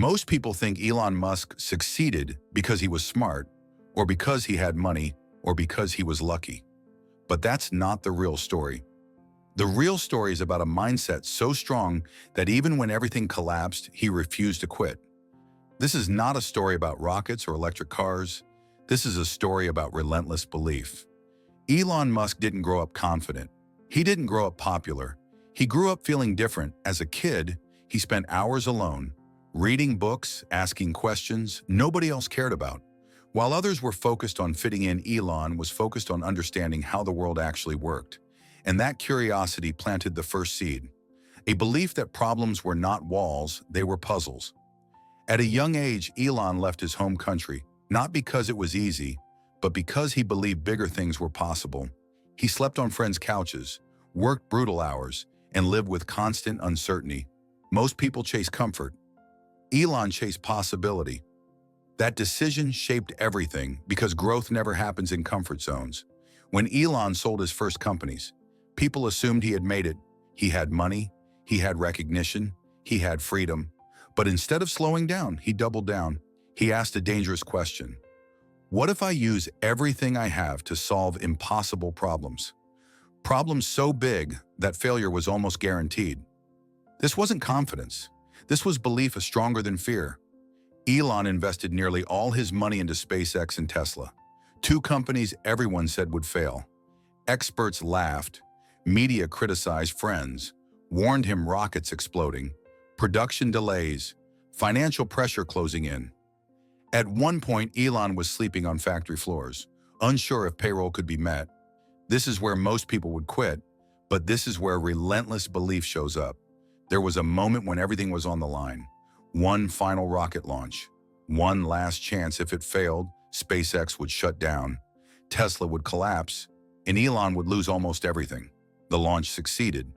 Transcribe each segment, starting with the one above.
Most people think Elon Musk succeeded because he was smart, or because he had money, or because he was lucky. But that's not the real story. The real story is about a mindset so strong that even when everything collapsed, he refused to quit. This is not a story about rockets or electric cars. This is a story about relentless belief. Elon Musk didn't grow up confident. He didn't grow up popular. He grew up feeling different. As a kid, he spent hours alone, reading books, asking questions nobody else cared about. While others were focused on fitting in, Elon was focused on understanding how the world actually worked. And that curiosity planted the first seed, a belief that problems were not walls, they were puzzles. At a young age, Elon left his home country, not because it was easy, but because he believed bigger things were possible. He slept on friends' couches, worked brutal hours, and lived with constant uncertainty. Most people chase comfort. Elon chased possibility. That decision shaped everything because growth never happens in comfort zones. When Elon sold his first companies, people assumed he had made it. He had money, he had recognition, he had freedom. But instead of slowing down, he doubled down. He asked a dangerous question. What if I use everything I have to solve impossible problems? Problems so big that failure was almost guaranteed. This wasn't confidence. This was belief stronger than fear. Elon invested nearly all his money into SpaceX and Tesla, two companies everyone said would fail. Experts laughed, media criticized, friends warned him rockets exploding, production delays, financial pressure closing in. At one point, Elon was sleeping on factory floors, unsure if payroll could be met. This is where most people would quit, but this is where relentless belief shows up. There was a moment when everything was on the line. One final rocket launch. One last chance. If it failed, SpaceX would shut down, Tesla would collapse, and Elon would lose almost everything. The launch succeeded.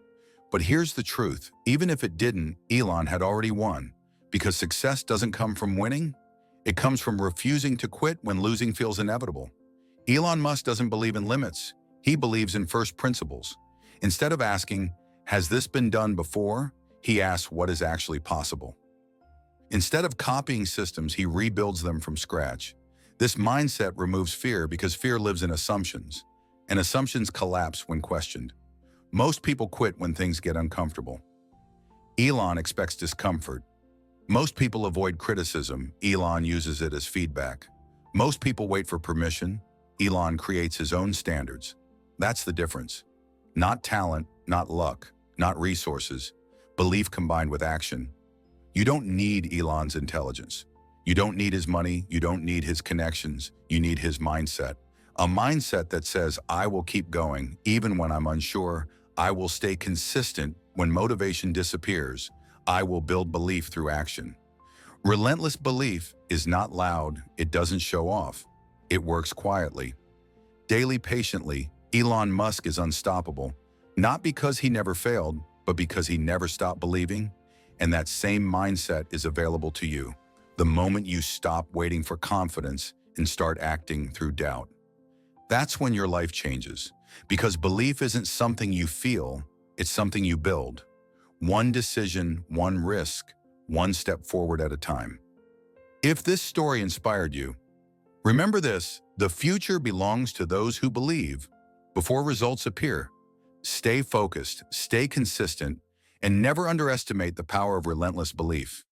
But here's the truth. Even if it didn't, Elon had already won. Because success doesn't come from winning. It comes from refusing to quit when losing feels inevitable. Elon Musk doesn't believe in limits. He believes in first principles. Instead of asking, has this been done before? He asks, what is actually possible? Instead of copying systems, he rebuilds them from scratch. This mindset removes fear because fear lives in assumptions, and assumptions collapse when questioned. Most people quit when things get uncomfortable. Elon expects discomfort. Most people avoid criticism. Elon uses it as feedback. Most people wait for permission. Elon creates his own standards. That's the difference. Not talent, not luck, not resources. Belief combined with action. You don't need Elon's intelligence. You don't need his money. You don't need his connections. You need his mindset. A mindset that says, I will keep going even when I'm unsure. I will stay consistent when motivation disappears. I will build belief through action. Relentless belief is not loud. It doesn't show off. It works quietly. Daily, patiently, Elon Musk is unstoppable, not because he never failed, but because he never stopped believing. And that same mindset is available to you the moment you stop waiting for confidence and start acting through doubt. That's when your life changes, because belief isn't something you feel, it's something you build. One decision, one risk, one step forward at a time. If this story inspired you, remember this: the future belongs to those who believe. Before results appear, stay focused, stay consistent, and never underestimate the power of relentless belief.